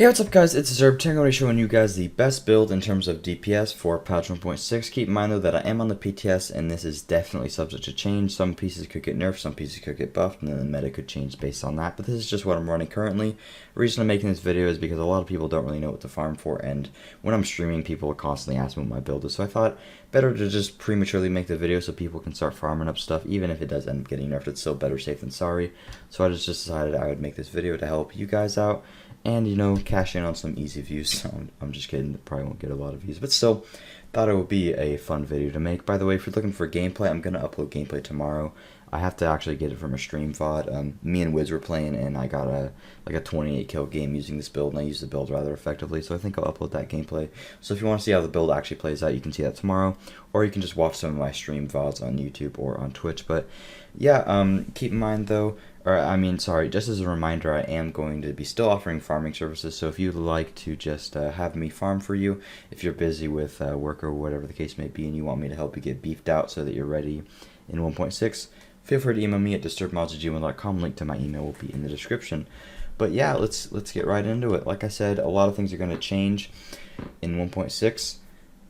Hey, what's up guys, it's DisturbedGaming. I'm going to be showing you guys the best build in terms of DPS for patch 1.6. Keep in mind though that I am on the PTS and this is definitely subject to change. Some pieces could get nerfed, some pieces could get buffed, and then the meta could change based on that. But this is just what I'm running currently. The reason I'm making this video is because a lot of people don't really know what to farm for, and when I'm streaming people are constantly asking what my build is. So I thought better to just prematurely make the video so people can start farming up stuff. Even if it does end up getting nerfed, it's still better safe than sorry. So I just decided I would make this video to help you guys out and, you know, cash in on some easy views. I'm just kidding, probably won't get a lot of views, but still, thought it would be a fun video to make. By the way, if you're looking for gameplay, I'm going to upload gameplay tomorrow. I have to actually get it from a stream VOD. Me and Wiz were playing, and I got a 28 kill game using this build, and I used the build rather effectively, so I think I'll upload that gameplay. So if you want to see how the build actually plays out, you can see that tomorrow, or you can just watch some of my stream VODs on YouTube or on Twitch. But yeah, keep in mind though, just as a reminder, I am going to be still offering farming services, so if you'd like to just have me farm for you, if you're busy with work or whatever the case may be, and you want me to help you get beefed out so that you're ready in 1.6, feel free to email me at disturbedmods@gmail.com. Link to my email will be in the description. But yeah, let's get right into it. Like I said, a lot of things are going to change in 1.6,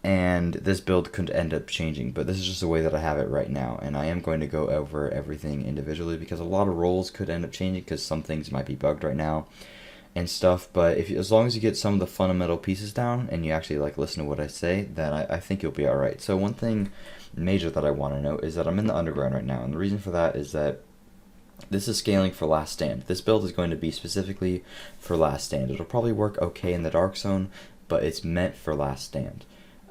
and this build could end up changing, but this is just the way that I have it right now, and I am going to go over everything individually because a lot of roles could end up changing because some things might be bugged right now and stuff. But as long as you get some of the fundamental pieces down and you actually listen to what I say, then I think you'll be alright. So one thing major that I want to note is that I'm in the underground right now, and the reason for that is that this is scaling for last stand. This build is going to be specifically for last stand. It'll probably work okay in the dark zone, but it's meant for last stand.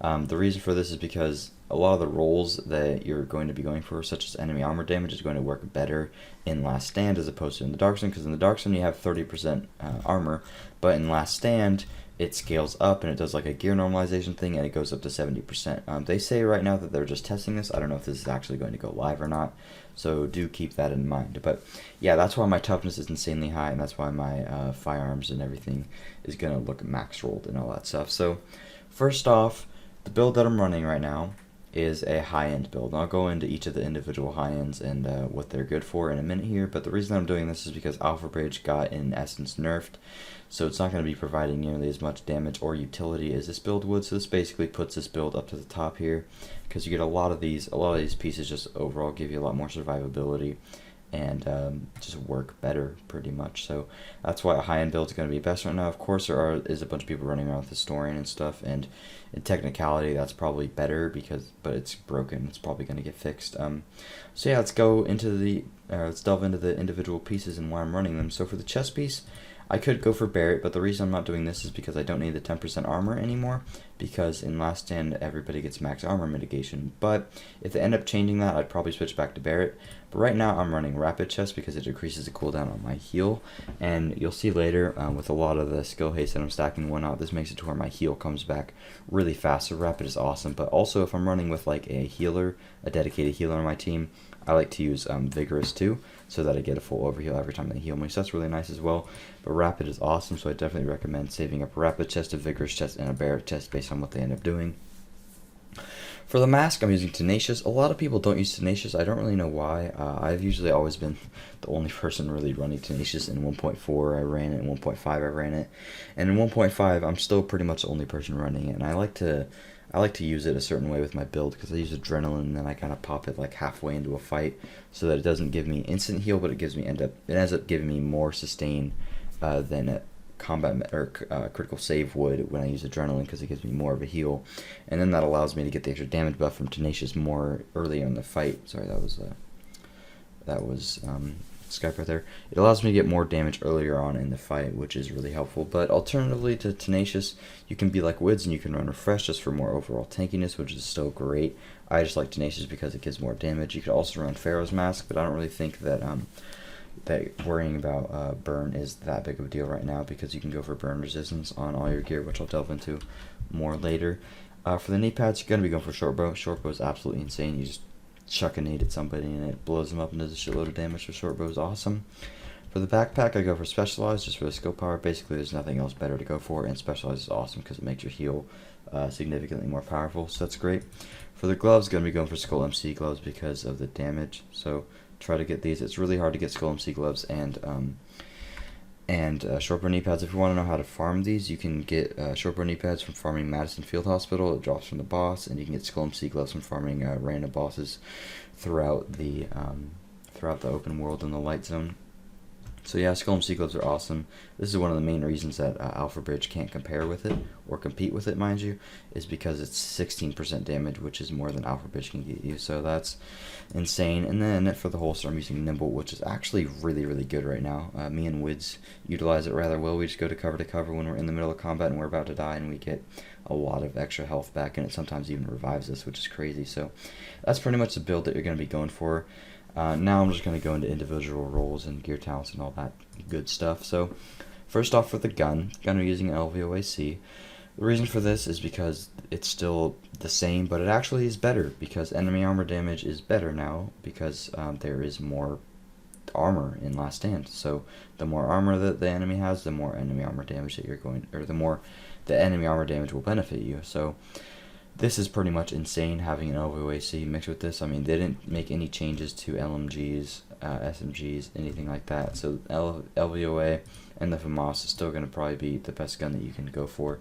The reason for this is because a lot of the roles that you're going to be going for, such as enemy armor damage, is going to work better in last stand as opposed to in the dark zone, because in the dark zone you have 30% armor, but in last stand it scales up and it does like a gear normalization thing and it goes up to 70%. They say right now that they're just testing this. I don't know if this is actually going to go live or not, so do keep that in mind. But yeah, that's why my toughness is insanely high, and that's why my firearms and everything is going to look max rolled and all that stuff. So first off, the build that I'm running right now is a high-end build. I'll go into each of the individual high-ends and what they're good for in a minute here, but the reason I'm doing this is because Alpha Bridge got, in essence, nerfed, so it's not going to be providing nearly as much damage or utility as this build would. So this basically puts this build up to the top here, because you get a lot of these pieces just overall give you a lot more survivability and just work better pretty much. So that's why a high-end build is going to be best right now. Of course, there is a bunch of people running around with Historian and stuff, and in technicality that's probably better but it's broken. It's probably going to get fixed. So yeah, let's delve into the individual pieces and why I'm running them. So for the chest piece, I could go for Barrett, but the reason I'm not doing this is because I don't need the 10% armor anymore, because in last stand everybody gets max armor mitigation. But if they end up changing that, I'd probably switch back to Barrett. But right now I'm running Rapid Chest because it decreases the cooldown on my heal, and you'll see later with a lot of the skill haste that I'm stacking and whatnot, this makes it to where my heal comes back really fast. So Rapid is awesome, but also if I'm running with like a healer, a dedicated healer on my team, I like to use Vigorous too, so that I get a full overheal every time they heal me, so that's really nice as well. But Rapid is awesome, so I definitely recommend saving up a Rapid chest, a Vigorous chest, and a Barrett chest based on what they end up doing. For the mask, I'm using Tenacious. A lot of people don't use Tenacious. I don't really know why. I've usually always been the only person really running Tenacious. In 1.4 I ran it, in 1.5 I ran it, and in 1.5 I'm still pretty much the only person running it, and I like to use it a certain way with my build, because I use Adrenaline and then I kind of pop it like halfway into a fight so that it doesn't give me instant heal, but it ends up giving me more sustain than a combat or critical save would when I use Adrenaline, because it gives me more of a heal, and then that allows me to get the extra damage buff from Tenacious more earlier in the fight. Sorry, that was Skype right there. It allows me to get more damage earlier on in the fight, which is really helpful. But alternatively to Tenacious, you can be like Wids and you can run Refresh just for more overall tankiness, which is still great. I just like Tenacious because it gives more damage. You could also run Pharaoh's Mask, but I don't really think that that worrying about burn is that big of a deal right now, because you can go for burn resistance on all your gear, which I'll delve into more later. For the Kneepads, you're going to be going for Shortbow. Shortbow is absolutely insane. You just chuck a nade at somebody and it blows them up and does a shitload of damage. So Shortbow is awesome. For the backpack, I go for Specialized just for the skill power. Basically, there's nothing else better to go for, and Specialized is awesome because it makes your heal significantly more powerful, so that's great. For the gloves, going to be going for Skull MC gloves because of the damage, so try to get these. It's really hard to get Skull MC gloves and And shortbow Kneepads, if you want to know how to farm these, you can get shortbow Kneepads from farming Madison Field Hospital. It drops from the boss, and you can get Skull and Sea Gloves from farming random bosses throughout the open world in the light zone. So yeah, Skull and Sea Gloves are awesome. This is one of the main reasons that Alpha Bridge can't compare with it, or compete with it, mind you, is because it's 16% damage, which is more than Alpha Bridge can get you, so that's insane. And then for the holster, I'm using Nimble, which is actually really, really good right now. Me and Wids utilize it rather well. We just go to cover when we're in the middle of combat and we're about to die, and we get a lot of extra health back, and it sometimes even revives us, which is crazy. So that's pretty much the build that you're going to be going for. Now I'm just going to go into individual roles and gear talents and all that good stuff. So first off, for the gun, I'm using an LVOAC. The reason for this is because it's still the same, but it actually is better because enemy armor damage is better now because there is more armor in Last Stand. So the more armor that the enemy has, the more enemy armor damage that you're going, or the more the enemy armor damage will benefit you. So this is pretty much insane having an LVOAC mixed with this. I mean, they didn't make any changes to LMGs, SMGs, anything like that. So LVOA and the FAMAS is still going to probably be the best gun that you can go for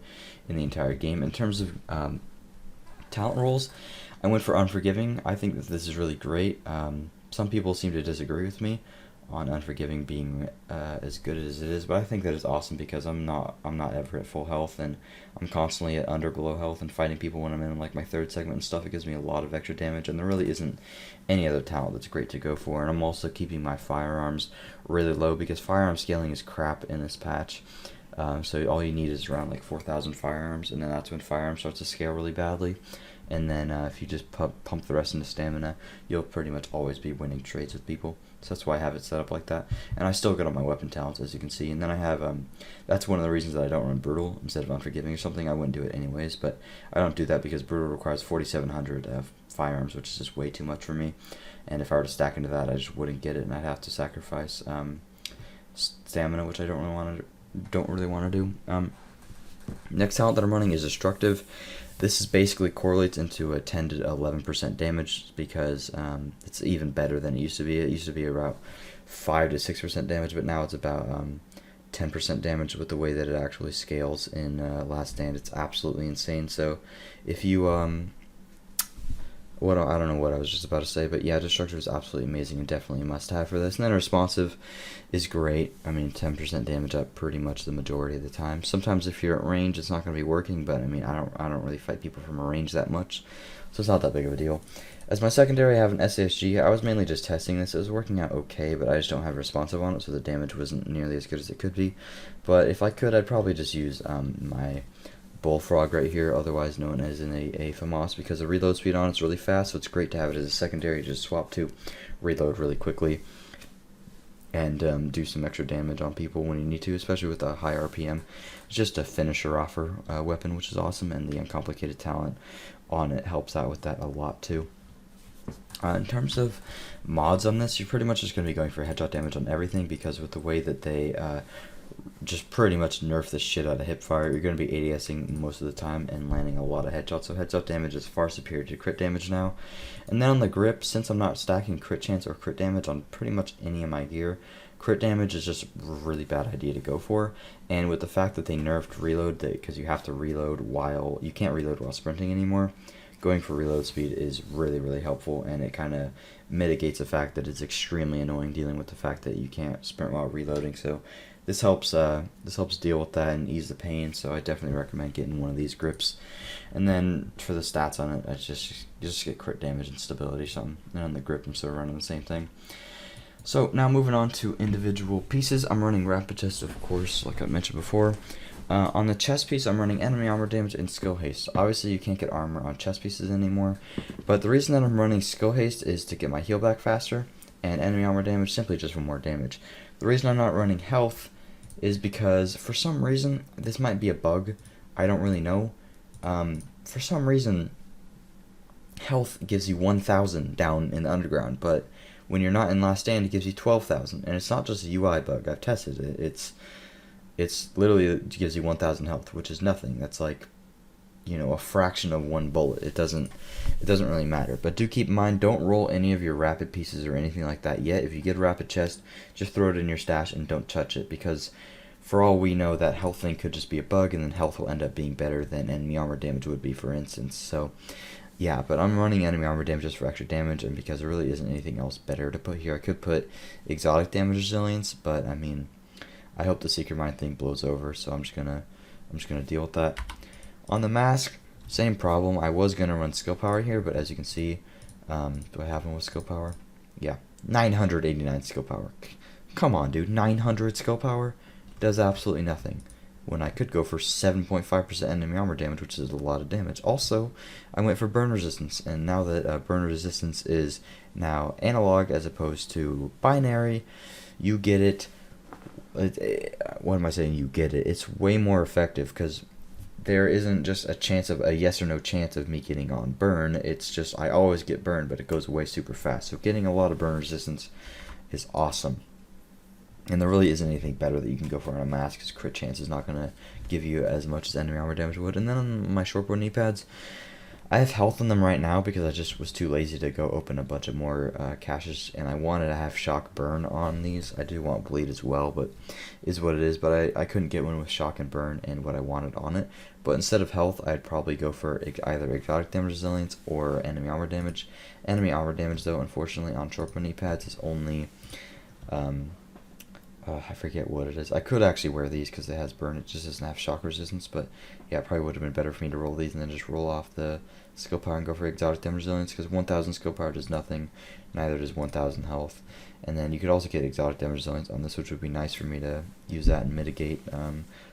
in the entire game. In terms of talent roles, I went for Unforgiving. I think that this is really great. Some people seem to disagree with me on Unforgiving being as good as it is, but I think that it's awesome because I'm not ever at full health, and I'm constantly at below health and fighting people when I'm in like my third segment and stuff. It gives me a lot of extra damage, and there really isn't any other talent that's great to go for. And I'm also keeping my firearms really low because firearm scaling is crap in this patch. So all you need is around like 4,000 firearms, and then that's when firearm starts to scale really badly. And then if you just pump the rest into stamina, you'll pretty much always be winning trades with people. So that's why I have it set up like that. And I still get all my weapon talents, as you can see. And then I have, that's one of the reasons that I don't run Brutal instead of Unforgiving or something. I wouldn't do it anyways, but I don't do that because Brutal requires 4,700 firearms, which is just way too much for me. And if I were to stack into that, I just wouldn't get it, and I'd have to sacrifice stamina, which I don't really want to do. Next talent that I'm running is Destructive. This is basically correlates into a 10 to 11% damage because it's even better than it used to be. It used to be about 5 to 6% damage, but now it's about 10% damage with the way that it actually scales in Last Stand. It's absolutely insane. So if you I don't know what I was just about to say, but yeah, Destructive is absolutely amazing and definitely a must-have for this. And then Responsive is great. I mean, 10% damage up pretty much the majority of the time. Sometimes if you're at range, it's not going to be working, but I mean, I don't really fight people from a range that much, so it's not that big of a deal. As my secondary, I have an SASG. I was mainly just testing this. It was working out okay, but I just don't have Responsive on it, so the damage wasn't nearly as good as it could be. But if I could, I'd probably just use my Bullfrog right here, otherwise known as an a FAMAS, because the reload speed on it's really fast, so it's great to have it as a secondary. Just swap to reload really quickly and do some extra damage on people when you need to, especially with a high RPM. It's just a finisher offer weapon, which is awesome, and the uncomplicated talent on it helps out with that a lot too. In terms of mods on this, you're pretty much just going to be going for headshot damage on everything, because with the way that they just pretty much nerf the shit out of hipfire, you're going to be ADSing most of the time and landing a lot of headshots, so headshot damage is far superior to crit damage now. And then on the grip, since I'm not stacking crit chance or crit damage on pretty much any of my gear, crit damage is just a really bad idea to go for. And with the fact that they nerfed reload, because you have to reload you can't reload while sprinting anymore, going for reload speed is really, really helpful, and it kind of mitigates the fact that it's extremely annoying dealing with the fact that you can't sprint while reloading. So this helps deal with that and ease the pain, so I definitely recommend getting one of these grips. And then for the stats on it, you just get crit damage and stability or something. And on the grip, I'm still running the same thing. So now moving on to individual pieces, I'm running Rapid Chest, of course, like I mentioned before. On the chest piece, I'm running enemy armor damage and skill haste. Obviously, you can't get armor on chest pieces anymore, but the reason that I'm running skill haste is to get my heal back faster, and enemy armor damage simply just for more damage. The reason I'm not running health is because for some reason, this might be a bug, I don't really know. For some reason, health gives you 1,000 down in the underground, but when you're not in Last Stand, it gives you 12,000, and it's not just a UI bug. I've tested it. It's literally, it gives you 1,000 health, which is nothing. That's like, a fraction of one bullet. It doesn't really matter. But do keep in mind, don't roll any of your rapid pieces or anything like that yet. If you get a rapid chest, just throw it in your stash and don't touch it, because for all we know, that health thing could just be a bug, and then health will end up being better than enemy armor damage would be, for instance. So, yeah, but I'm running enemy armor damage just for extra damage, and because there really isn't anything else better to put here. I could put exotic damage resilience, but I mean, I hope the Seeker Mind thing blows over, so I'm just gonna deal with that. On the mask, same problem. I was gonna run skill power here, but as you can see, do I have one with skill power? Yeah, 989 skill power. Come on, dude, 900 skill power does absolutely nothing, when I could go for 7.5% enemy armor damage, which is a lot of damage. Also, I went for burn resistance, and now that burn resistance is now analog as opposed to binary, you get it. What am I saying? You get it. It's way more effective, because there isn't just a chance of a yes or no chance of me getting on burn. It's just I always get burned, but it goes away super fast. So getting a lot of burn resistance is awesome. And there really isn't anything better that you can go for on a mask, because crit chance is not going to give you as much as enemy armor damage would. And then on my short bow knee pads, I have health on them right now because I just was too lazy to go open a bunch of more caches, and I wanted to have shock burn on these. I do want bleed as well, but is what it is. But I couldn't get one with shock and burn and what I wanted on it. But instead of health, I'd probably go for either exotic damage resilience or enemy armor damage. Enemy armor damage, though, unfortunately, on short bow knee pads is only I forget what it is. I could actually wear these because it has burn. It just doesn't have shock resistance. But yeah, it probably would have been better for me to roll these and then just roll off the skill power and go for exotic damage resilience, because 1000 skill power does nothing. Neither does 1000 health. And then you could also get exotic damage resilience on this, which would be nice for me to use that and mitigate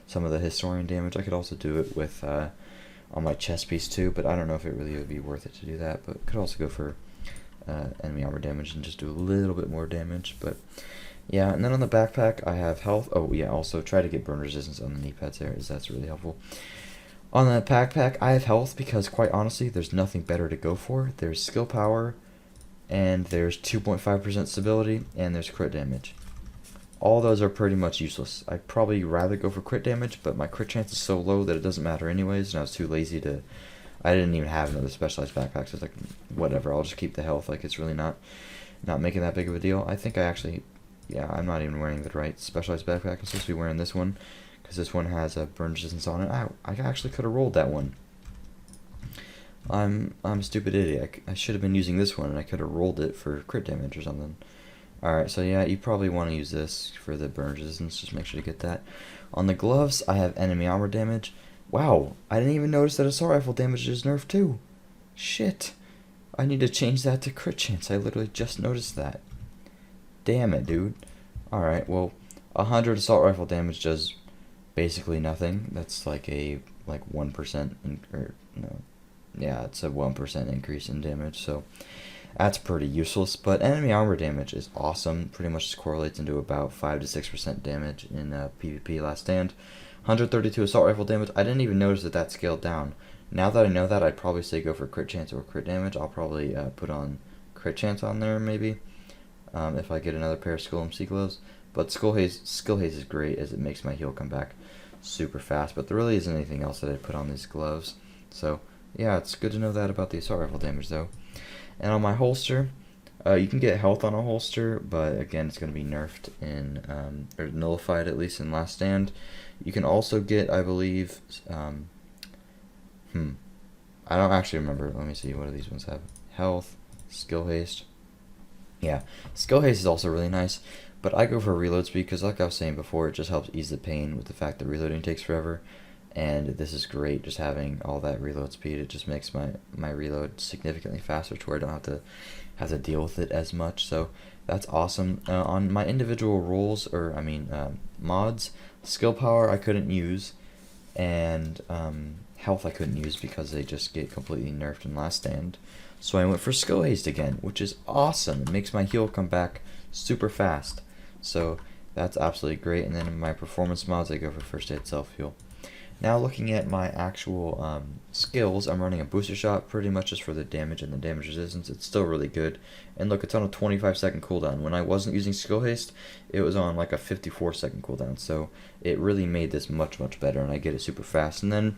some of the historian damage. I could also do it with on my chest piece too, but I don't know if it really would be worth it to do that. But could also go for enemy armor damage and just do a little bit more damage. But yeah, and then on the backpack, I have health. Oh, yeah, also try to get burn resistance on the knee pads there, as that's really helpful. On the backpack, I have health because, quite honestly, there's nothing better to go for. There's skill power, and there's 2.5% stability, and there's crit damage. All those are pretty much useless. I'd probably rather go for crit damage, but my crit chance is so low that it doesn't matter anyways, and I was too lazy to... I didn't even have another specialized backpack, so it's like, whatever, I'll just keep the health. Like, it's really not making that big of a deal. I think I actually... Yeah, I'm not even wearing the right specialized backpack. I'm supposed to be wearing this one, because this one has a burn resistance on it. I actually could have rolled that one. I'm a stupid idiot. I should have been using this one, and I could have rolled it for crit damage or something. Alright, so yeah, you probably want to use this for the burn resistance. Just make sure to get that. On the gloves, I have enemy armor damage. Wow, I didn't even notice that assault rifle damage is nerfed too. Shit. I need to change that to crit chance. I literally just noticed that. Damn it, dude. Alright, well, 100 assault rifle damage does basically nothing. That's like 1%, yeah, it's a 1% increase in damage, so that's pretty useless. But enemy armor damage is awesome. Pretty much just correlates into about 5 to 6% damage in PvP Last Stand. 132 assault rifle damage. I didn't even notice that scaled down. Now that I know that, I'd probably say go for crit chance or crit damage. I'll probably put on crit chance on there, maybe. If I get another pair of Skull MC gloves. But Skill Haze is great, as it makes my heal come back super fast. But there really isn't anything else that I put on these gloves. So, yeah, it's good to know that about the assault rifle damage, though. And on my holster, you can get health on a holster, but again, it's going to be nerfed or nullified, at least in Last Stand. You can also get, I believe, I don't actually remember. Let me see, what do these ones have? Health, Skill Haste. Yeah, Skill Haste is also really nice, but I go for reload speed because, like I was saying before, it just helps ease the pain with the fact that reloading takes forever, and this is great, just having all that reload speed. It just makes my reload significantly faster to where I don't have to deal with it as much, so that's awesome. On my individual roles, mods, skill power I couldn't use, and health I couldn't use because they just get completely nerfed in Last Stand. So I went for Skill Haste again, which is awesome. It makes my heal come back super fast. So that's absolutely great. And then in my performance mods, I go for First Aid Self Heal. Now looking at my actual skills, I'm running a booster shot pretty much just for the damage and the damage resistance. It's still really good. And look, it's on a 25-second cooldown. When I wasn't using Skill Haste, it was on like a 54-second cooldown. So it really made this much, much better, and I get it super fast. And then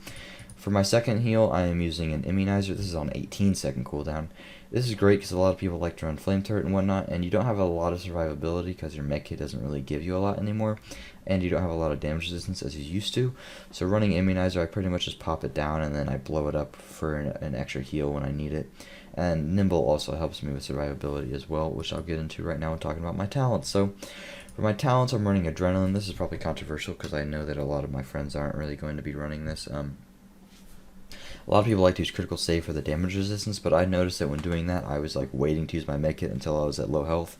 For my second heal, I am using an immunizer. This is on 18-second cooldown. This is great because a lot of people like to run flame turret and whatnot, and you don't have a lot of survivability because your med kit doesn't really give you a lot anymore, and you don't have a lot of damage resistance as you used to. So running immunizer, I pretty much just pop it down and then I blow it up for an extra heal when I need it. And nimble also helps me with survivability as well, which I'll get into right now when talking about my talents. So for my talents, I'm running adrenaline. This is probably controversial because I know that a lot of my friends aren't really going to be running this. A lot of people like to use critical save for the damage resistance, but I noticed that when doing that, I was like waiting to use my medkit until I was at low health,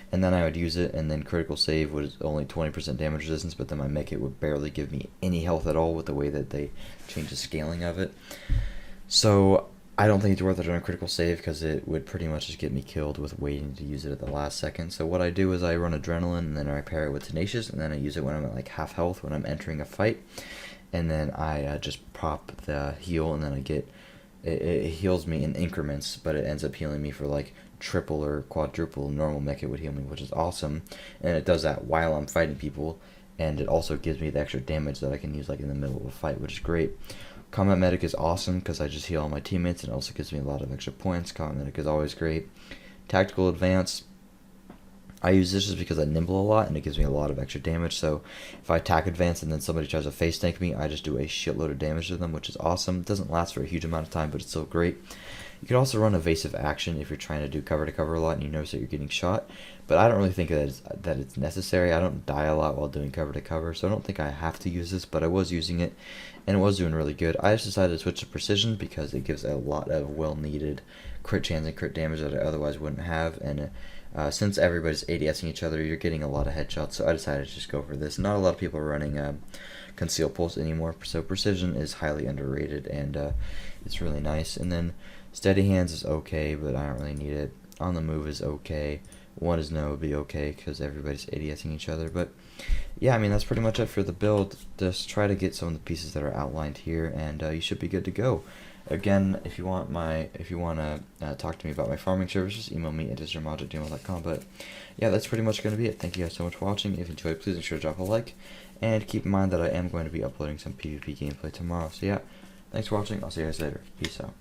and then I would use it, and then critical save was only 20% damage resistance, but then my medkit would barely give me any health at all with the way that they changed the scaling of it. So I don't think it's worth it on a critical save because it would pretty much just get me killed with waiting to use it at the last second. So what I do is I run adrenaline, and then I pair it with tenacious, and then I use it when I'm at like half health when I'm entering a fight. And then I just pop the heal, and then I get it heals me in increments, but it ends up healing me for like triple or quadruple normal medkit would heal me, which is awesome. And it does that while I'm fighting people, and it also gives me the extra damage that I can use like in the middle of a fight, which is great. Combat medic is awesome because I just heal all my teammates, and it also gives me a lot of extra points. Combat medic is always great. Tactical advance, I use this just because I nimble a lot and it gives me a lot of extra damage. So if I attack advance and then somebody tries to face tank me, I just do a shitload of damage to them, which is awesome. It doesn't last for a huge amount of time, but it's still great. You can also run evasive action if you're trying to do cover to cover a lot and you notice that you're getting shot, but I don't really think that it's necessary. I don't die a lot while doing cover to cover, so I don't think I have to use this, but I was using it and it was doing really good. I just decided to switch to precision because it gives a lot of well needed crit chance and crit damage that I otherwise wouldn't have, and since everybody's ADSing each other, you're getting a lot of headshots, so I decided to just go for this. Not a lot of people are running Conceal Pulse anymore, so Precision is highly underrated, and it's really nice. And then Steady Hands is okay, but I don't really need it. On the Move is okay. One is No would be okay, because everybody's ADSing each other. But yeah, I mean, that's pretty much it for the build. Just try to get some of the pieces that are outlined here, and you should be good to go. Again, if you want to talk to me about my farming services, email me at disturbedgaming@gmail.com. But yeah, that's pretty much going to be it. Thank you guys so much for watching. If you enjoyed, please make sure to drop a like, and keep in mind that I am going to be uploading some PvP gameplay tomorrow. So yeah, thanks for watching. I'll see you guys later. Peace out.